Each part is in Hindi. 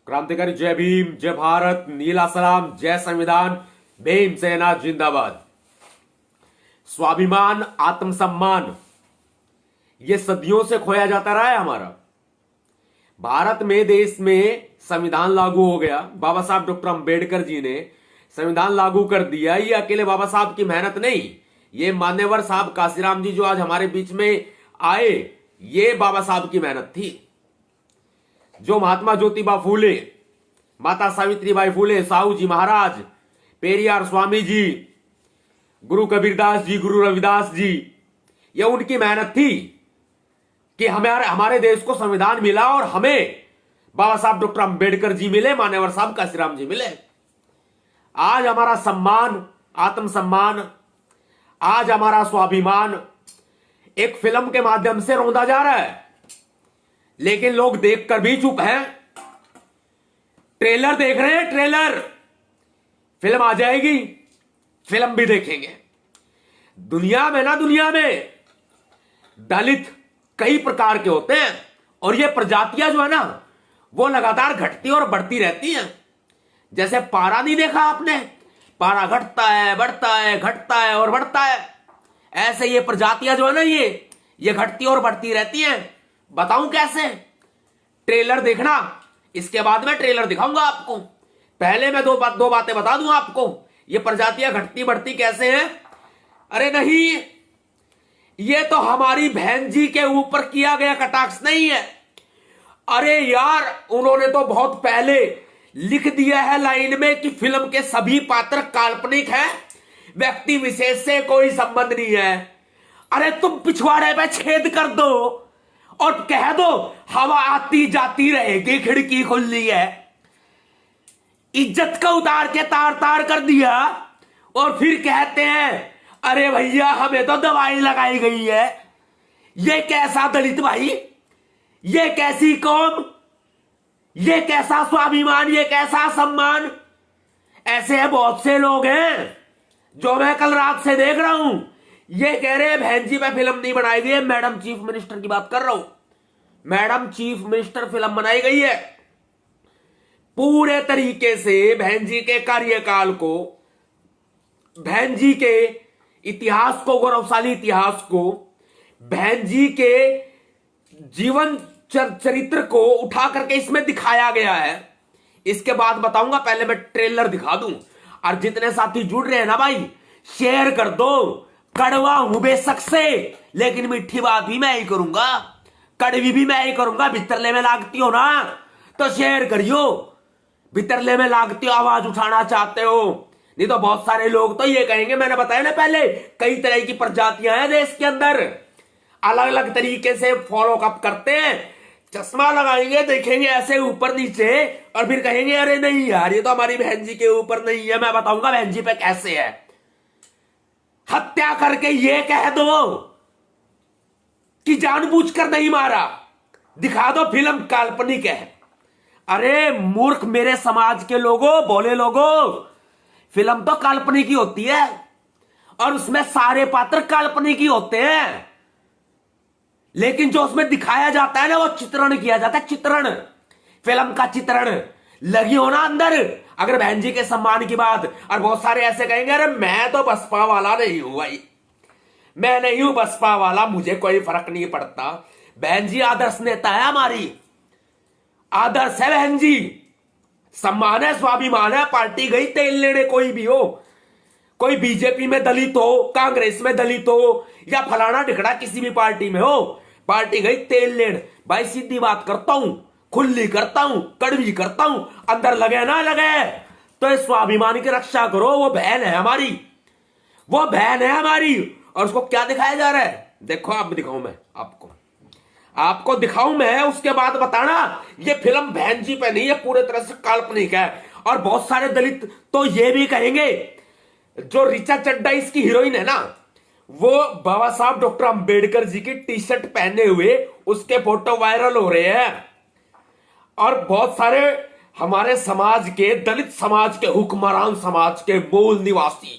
क्रांतिकारी जय भीम, जय भारत, नीला सलाम, जय संविधान, भीम सेना जिंदाबाद। स्वाभिमान, आत्मसम्मान ये सदियों से खोया जाता रहा है हमारा। भारत में, देश में संविधान लागू हो गया। बाबा साहब डॉक्टर अंबेडकर जी ने संविधान लागू कर दिया। ये अकेले बाबा साहब की मेहनत नहीं, ये मान्यवर साहब काशीराम जी जो आज हमारे बीच में आए, ये बाबा साहब की मेहनत थी। जो महात्मा ज्योतिबा फूले, माता सावित्रीबाई फूले, साहू जी महाराज, पेरियार स्वामी जी, गुरु कबीरदास जी, गुरु रविदास जी, ये उनकी मेहनत थी कि हमारे देश को संविधान मिला और हमें बाबा साहब डॉक्टर अंबेडकर जी मिले, मान्यवर साहब काशीराम जी मिले। आज हमारा सम्मान, आत्मसम्मान, आज हमारा स्वाभिमान एक फिल्म के माध्यम से रौंदा जा रहा है, लेकिन लोग देखकर भी चुप हैं। ट्रेलर देख रहे हैं, ट्रेलर। फिल्म आ जाएगी, फिल्म भी देखेंगे। दुनिया में दलित कई प्रकार के होते हैं और ये प्रजातियां जो है ना, वो लगातार घटती और बढ़ती रहती हैं। जैसे पारा नहीं देखा आपने, पारा घटता है, बढ़ता है, घटता है और बढ़ता है। ऐसे ये प्रजातियां जो है ना, ये घटती और बढ़ती रहती हैं। बताऊं कैसे? ट्रेलर देखना, इसके बाद में ट्रेलर दिखाऊंगा आपको। पहले मैं दो बातें बता दूं आपको, ये प्रजातियां घटती बढ़ती कैसे हैं। अरे नहीं, ये तो हमारी बहन जी के ऊपर किया गया कटाक्ष नहीं है। अरे यार, उन्होंने तो बहुत पहले लिख दिया है लाइन में कि फिल्म के सभी पात्र काल्पनिक हैं, व्यक्ति विशेष से कोई संबंध नहीं है। अरे तुम पिछवाड़े पे छेद कर दो और कह दो हवा आती जाती रहेगी, खिड़की खुली है। इज्जत का उतार के तार तार कर दिया और फिर कहते हैं अरे भैया हमें तो दवाई लगाई गई है। ये कैसा दलित भाई, ये कैसी कौम, ये कैसा स्वाभिमान, ये कैसा सम्मान। ऐसे बहुत से लोग हैं जो मैं कल रात से देख रहा हूं, ये कह रहे हैं बहन जी पे फिल्म नहीं बनाई गई है। मैडम चीफ मिनिस्टर की बात कर रहा हूं, मैडम चीफ मिनिस्टर फिल्म बनाई गई है। पूरे तरीके से बहन जी के कार्यकाल को, बहन जी के इतिहास को, गौरवशाली इतिहास को, बहन जी के जीवन चरित्र को उठा करके इसमें दिखाया गया है। इसके बाद बताऊंगा, पहले मैं ट्रेलर दिखा दूं। और जितने साथी जुड़ रहे हैं ना भाई, शेयर कर दो। कड़वा हूं बेशक से, लेकिन मीठी बात भी मैं ही करूंगा, कड़वी भी मैं ही करूंगा। भितरले में लागती हो ना तो शेयर करियो। भितरले में लागती हो, आवाज उठाना चाहते हो, नहीं तो बहुत सारे लोग तो ये कहेंगे, मैंने बताया ना पहले, कई तरह की प्रजातियां हैं देश के अंदर, अलग अलग तरीके से फॉलो अप करते हैं। चश्मा लगाएंगे, देखेंगे ऐसे ऊपर नीचे और फिर कहेंगे अरे नहीं यार, ये तो हमारी बहन जी के ऊपर नहीं है। मैं बताऊंगा बहन जी पे कैसे है। हत्या करके ये कह दो कि जानबूझकर नहीं मारा, दिखा दो फिल्म काल्पनिक है। अरे मूर्ख मेरे समाज के लोगों, भोले लोगों, फिल्म तो काल्पनिक ही होती है और उसमें सारे पात्र काल्पनिक ही होते हैं, लेकिन जो उसमें दिखाया जाता है ना, वो चित्रण किया जाता है। चित्रण, फिल्म का चित्रण। लगी हो ना अंदर अगर बहन जी के सम्मान की बात। और बहुत सारे ऐसे कहेंगे अरे मैं तो बसपा वाला नहीं हूं भाई, मैं नहीं हूं बसपा वाला, मुझे कोई फर्क नहीं पड़ता। बहन जी आदर्श नेता है, हमारी आदर्श है बहन जी, सम्मान है, स्वाभिमान है। पार्टी गई तेल लेने, कोई भी हो, कोई बीजेपी में दलित हो, कांग्रेस में दलित हो, या फलाना ढिकड़ा किसी भी पार्टी में हो, पार्टी गई तेल लेने। भाई सीधी बात करता हूं, खुली करता हूं, कड़वी करता हूं, अंदर लगे ना लगे तो इस स्वाभिमान की रक्षा करो। वो बहन है हमारी, वो बहन है हमारी। और उसको क्या दिखाया जा रहा है, देखो आप दिखाऊं मैं आपको दिखाऊं मैं, उसके बाद बताना ये फिल्म बहन जी पे नहीं है, पूरे तरह से काल्पनिक है। और बहुत सारे दलित तो ये भी कहेंगे, जो ऋचा चड्ढा इसकी हीरोइन है ना, वो बाबा साहब डॉक्टर अंबेडकर जी की टी शर्ट पहने हुए उसके फोटो वायरल हो रहे हैं। और बहुत सारे हमारे समाज के, दलित समाज के, हुक्मरान समाज के मूल निवासी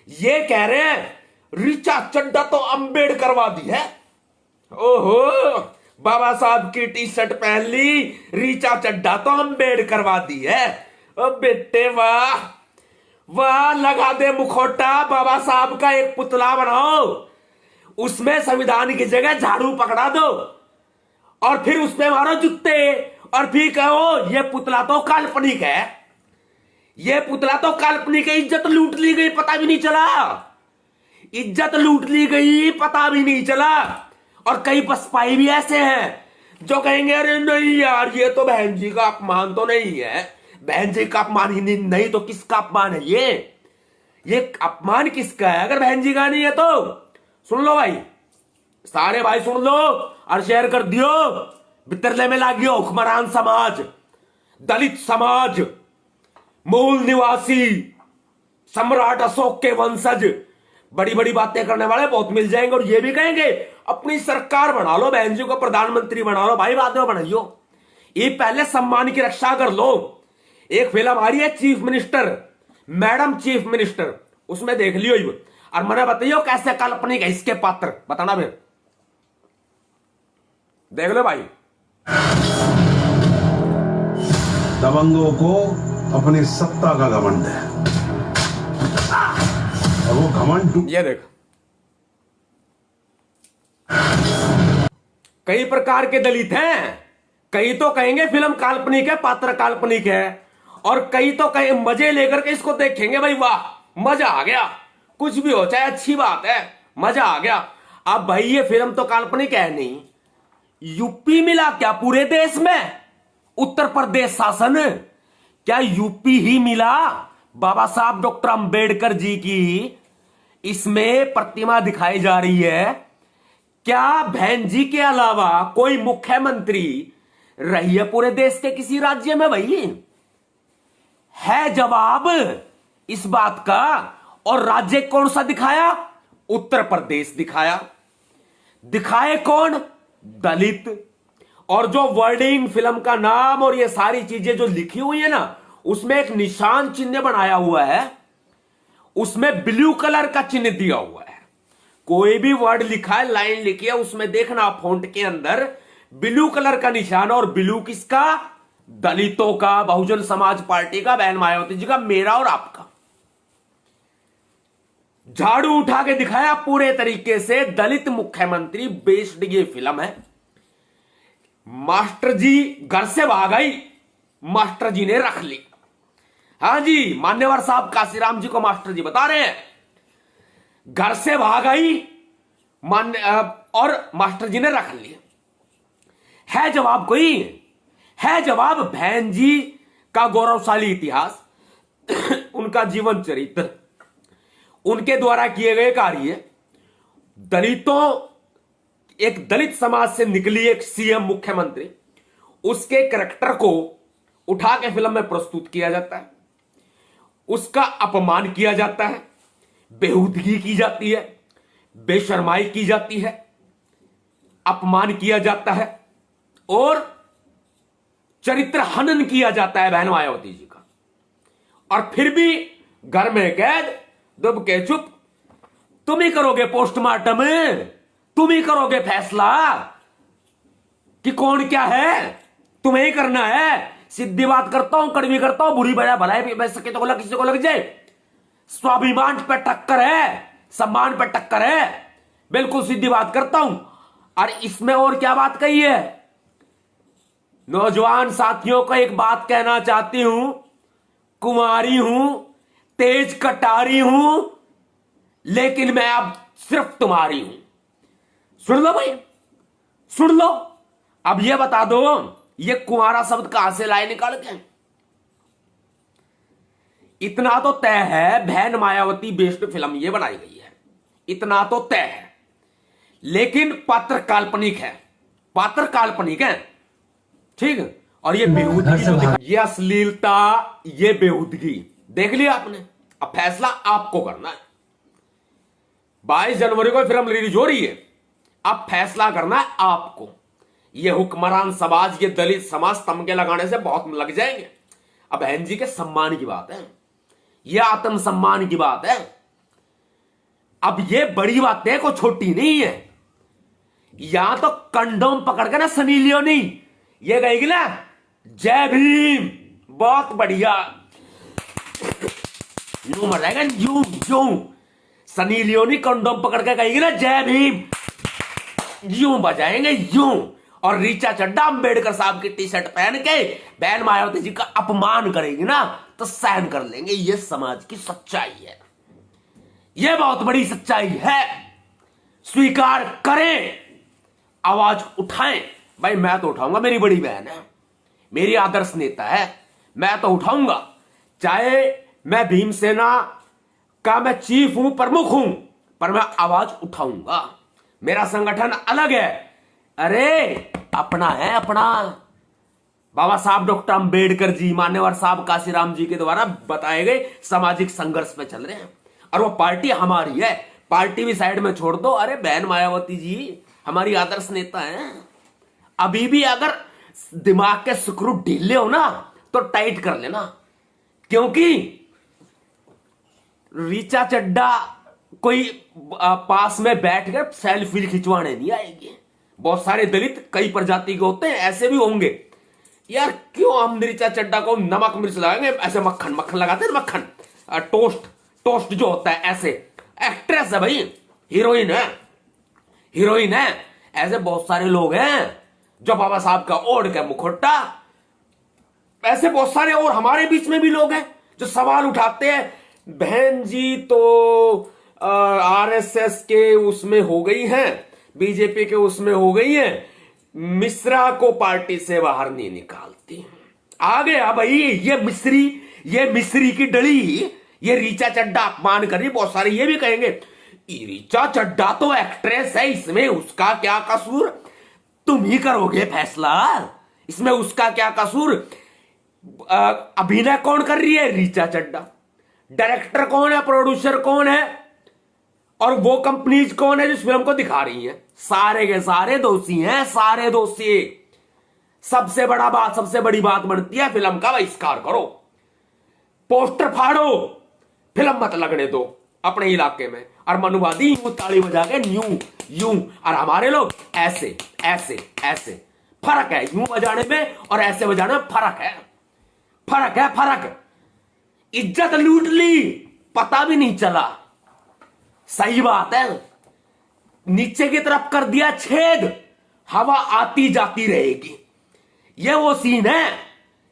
ये कह रहे हैं ऋचा चड्ढा तो अंबेडकरवादी है। ओहो, बाबा साहब की टी शर्ट पहन ली, रीचा चड्ढा तो अम्बेडकर करवा दी है। ओ बेटे वाह वाह, लगा दे मुखौटा, बाबा साहब का एक पुतला बनाओ, उसमें संविधान की जगह झाड़ू पकड़ा दो और फिर उसमें मारो जूते और फिर कहो ये पुतला तो काल्पनिक है, ये पुतला तो काल्पनिक है। इज्जत लूट ली गई, पता भी नहीं चला, इज्जत लूट ली गई, पता भी नहीं चला। और कई बसपाई भी ऐसे हैं जो कहेंगे अरे नहीं यार ये तो बहन जी का अपमान तो नहीं है, बहन जी का अपमान ही नहीं तो किसका अपमान है? ये अपमान किसका है? अगर बहन जी का नहीं है तो सुन लो भाई, सारे भाई सुन लो और शेयर कर दियो। बितरले में लागियो हुक्मरान समाज, दलित समाज, मूल निवासी, सम्राट अशोक के वंशज, बड़ी बड़ी बातें करने वाले बहुत मिल जाएंगे और ये भी कहेंगे अपनी सरकार बना लो, बहन जी को प्रधानमंत्री बना लो। भाई बाद में बनाइयो, ये पहले सम्मान की रक्षा कर लो। एक फिल्म आ रही है chief minister, madam chief minister, उसमें देख लियो और मैंने बताइयो कैसे काल्पनिक है इसके पात्र, बताना फिर देख लो भाई। दबंगों को अपनी सत्ता का घमंड है और वो घमंड ये देख, कई प्रकार के दलित हैं, कई तो कहेंगे फिल्म काल्पनिक है, पात्र काल्पनिक है, और कई तो कहीं मजे लेकर के इसको देखेंगे, भाई वाह मजा आ गया, कुछ भी हो चाहे अच्छी बात है, मजा आ गया। अब भाई ये फिल्म तो काल्पनिक है नहीं, यूपी मिला क्या पूरे देश में? उत्तर प्रदेश शासन क्या यूपी ही मिला? बाबा साहब डॉक्टर अंबेडकर जी की इसमें प्रतिमा दिखाई जा रही है। क्या बहन जी के अलावा कोई मुख्यमंत्री रही है पूरे देश के किसी राज्य में? भाई है जवाब इस बात का। और राज्य कौन सा दिखाया? उत्तर प्रदेश दिखाया। दिखाए कौन? दलित। और जो वर्डिंग, फिल्म का नाम और ये सारी चीजें जो लिखी हुई है ना, उसमें एक निशान चिन्ह बनाया हुआ है, उसमें ब्लू कलर का चिन्ह दिया हुआ है। कोई भी वर्ड लिखा है, लाइन लिखी है, उसमें देखना फॉन्ट के अंदर ब्लू कलर का निशान। और ब्लू किसका? दलितों का, बहुजन समाज पार्टी का, बहन मायावती जी का, मेरा और आपका। झाड़ू उठा के दिखाया पूरे तरीके से, दलित मुख्यमंत्री बेस्ड ये फिल्म है। मास्टर जी घर से भाग आई, मास्टर जी ने रख ली। हाँ जी, मान्यवर साहब काशीराम जी को मास्टर जी बता रहे हैं, घर से भाग आई और मास्टर जी ने रख लिया। है जवाब कोई? है जवाब बहन जी का गौरवशाली इतिहास, उनका जीवन चरित्र, उनके द्वारा किए गए कार्य, दलितों, एक दलित समाज से निकली एक सीएम मुख्यमंत्री, उसके कैरेक्टर को उठा के फिल्म में प्रस्तुत किया जाता है, उसका अपमान किया जाता है, बेहूदगी की जाती है, बेशर्माई की जाती है, अपमान किया जाता है और चरित्र हनन किया जाता है बहन मायावती जी का। और फिर भी घर में कैद, दब के चुप। तुम ही करोगे पोस्टमार्टम, तुम ही करोगे फैसला कि कौन क्या है, तुम्हें ही करना है। सीधी बात करता हूं, कड़वी करता हूं, बुरी बड़ा भलाई बच सके तो किसी को लग जाए। स्वाभिमान पे टक्कर है, सम्मान पे टक्कर है, बिल्कुल सीधी बात करता हूं। और इसमें और क्या बात कही है? नौजवान साथियों को एक बात कहना चाहती हूं, कुंवारी हूं, तेज कटारी हूं, लेकिन मैं अब सिर्फ तुम्हारी हूं। सुन लो भाई, सुन लो। अब ये बता दो, ये कुंवारा शब्द कहां से लाए निकाल के? इतना तो तय है, बहन मायावती बेस्ड फिल्म ये बनाई गई है, इतना तो तय है। लेकिन पात्र काल्पनिक है, पात्र काल्पनिक है, ठीक है। और ये बेहूदगी, ये अश्लीलता, ये बेहूदगी देख लिया आपने। अब फैसला आपको करना है। 22 जनवरी को फिल्म रिलीज हो रही है, अब फैसला करना है आपको। ये हुक्मरान समाज, ये दलित समाज तमगे लगाने से बहुत लग जाएंगे। अब बहन जी के सम्मान की बात है, यह आत्मसम्मान की बात है। अब ये बड़ी बातें को छोटी नहीं है, यहां तो कंडोम पकड़ के ना सनी लियोनी ये कहेगी ना जय भीम, बहुत बढ़िया, यूं मर जाएगा, यूं यूं सनी लियोनी कंडोम पकड़ के कहेगी ना जय भीम, यूं बजाएंगे यूं। और रीचा चड्डा अंबेडकर साहब की टी शर्ट पहन के बहन मायावती जी का अपमान करेगी ना तो सहन कर लेंगे। ये समाज की सच्चाई है, ये बहुत बड़ी सच्चाई है, स्वीकार करें, आवाज उठाएं। भाई मैं तो उठाऊंगा, मेरी बड़ी बहन है, मेरी आदर्श नेता है, मैं तो उठाऊंगा। चाहे मैं भीमसेना का मैं चीफ हूं, प्रमुख हूं, पर मैं आवाज उठाऊंगा। मेरा संगठन अलग है, अरे अपना है, अपना। बाबा साहब डॉक्टर अंबेडकर जी, मान्यवर साहब काशीराम जी के द्वारा बताए गए सामाजिक संघर्ष पे चल रहे हैं, और वो पार्टी हमारी है। पार्टी भी साइड में छोड़ दो, अरे बहन मायावती जी हमारी आदर्श नेता है। अभी भी अगर दिमाग के स्क्रू ढीले हो ना तो टाइट कर लेना, क्योंकि रीचा चड्डा कोई पास में बैठ कर सेल्फी खिंचवाने नहीं आएगी। बहुत सारे दलित कई प्रजाति के होते हैं, ऐसे भी होंगे। यार क्यों हम रीचा चड्डा को नमक मिर्च लगाएंगे, ऐसे मक्खन मक्खन लगाते हैं, मक्खन टोस्ट टोस्ट जो होता है, ऐसे एक्ट्रेस है भाई, हीरोइन है, हीरोइन है। ऐसे बहुत सारे लोग हैं जो बाबा साहब का ओढ़ के मुखौटा, ऐसे बहुत सारे और हमारे बीच में भी लोग हैं जो सवाल उठाते हैं, बहन जी तो आरएसएस के उसमें हो गई हैं, बीजेपी के उसमें हो गई हैं, मिश्रा को पार्टी से बाहर नहीं निकालती। आ गया भाई ये मिस्री की डली, ये रीचा चड्डा अपमान कर रही। बहुत सारे ये भी कहेंगे रीचा चड्डा तो एक्ट्रेस है, इसमें उसका क्या कसूर, तुम ही करोगे फैसला, इसमें उसका क्या कसूर। अभिनय कौन कर रही है, रीचा चड्डा। डायरेक्टर कौन है, प्रोड्यूसर कौन है, और वो कंपनीज कौन है जिस फिल्म को दिखा रही है, सारे के सारे दोषी हैं, सारे दोषी। सबसे बड़ी बात बनती है फिल्म का बहिष्कार करो, पोस्टर फाड़ो, फिल्म मत लगने दो अपने इलाके में। और मनुवादी यूं ताली बजा के यूं यूं, और हमारे लोग ऐसे ऐसे ऐसे। फर्क है यूं बजाने में और ऐसे बजाने में, फर्क है, फर्क है, फर्क। इज्जत लूट ली, पता भी नहीं चला, सही बात है। नीचे की तरफ कर दिया छेद, हवा आती जाती रहेगी। ये वो सीन है,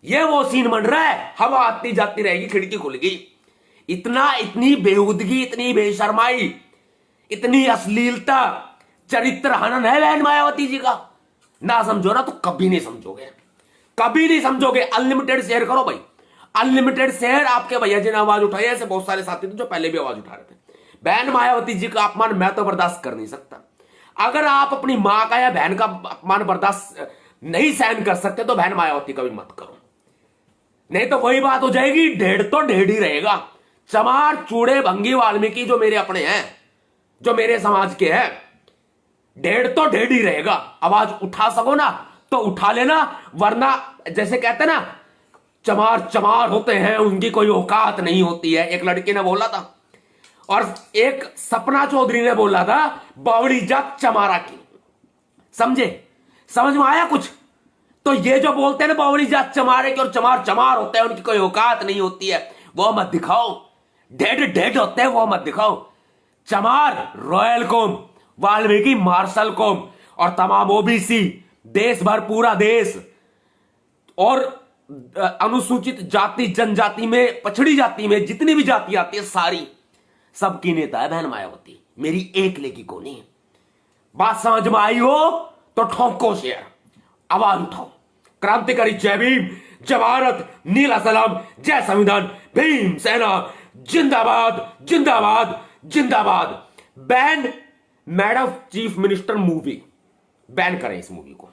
ये वो सीन बन रहा है, हवा आती जाती रहेगी, खिड़की खुल गई। इतनी बेहुदगी, इतनी बेशर्माई, इतनी अश्लीलता, चरित्र हनन है बहन मायावती जी का। ना समझो ना तो कभी नहीं समझोगे, कभी नहीं समझोगे। अनलिमिटेड शेयर करो भाई, अनलिमिटेड शेयर। आपके भैया जी ने आवाज उठाई, ऐसे बहुत सारे साथी थे जो पहले भी आवाज उठा रहे थे। बहन मायावती जी का अपमान मैं तो बर्दाश्त कर नहीं सकता। अगर आप अपनी मां का या बहन का अपमान बर्दाश्त नहीं सहन कर सकते तो बहन मायावती का भी मत करो, नहीं तो वही बात हो जाएगी, ढेड़ तो ढेड़ ही रहेगा। चमार चूड़े भंगी वाल्मीकि जो मेरे अपने हैं, जो मेरे समाज के हैं, ढेड़ तो ढेड़ ही रहेगा। आवाज उठा सको ना तो उठा लेना, वरना जैसे कहते ना चमार चमार होते हैं, उनकी कोई औकात नहीं होती है, एक लड़की ने बोला था। और एक सपना चौधरी ने बोला था बावड़ी जात चमारा की। समझे, समझ में आया कुछ? तो ये जो बोलते हैं ना बावड़ी जात चमारे की और चमार चमार होते हैं, उनकी कोई औकात नहीं होती है, वो मत दिखाओ। डेड डेड होते हैं, वो मत दिखाओ। चमार रॉयल कौम, वाल्मीकि मार्शल कौम, और तमाम ओबीसी, देश भर, पूरा देश, और अनुसूचित जाति जनजाति में, पछड़ी जाति में जितनी भी जाति आती है सारी, सबकी नेता है बहन मायावती, मेरी एक लेकी को नहीं। बात समझ में आई हो तो ठोको शेयर, आवाज उठाओ। क्रांतिकारी जय भीम, जय भारत, नीला सलाम, जय संविधान, भीम सेना जिंदाबाद जिंदाबाद जिंदाबाद। Ban mad of chief minister movie, ban करें इस मूवी को।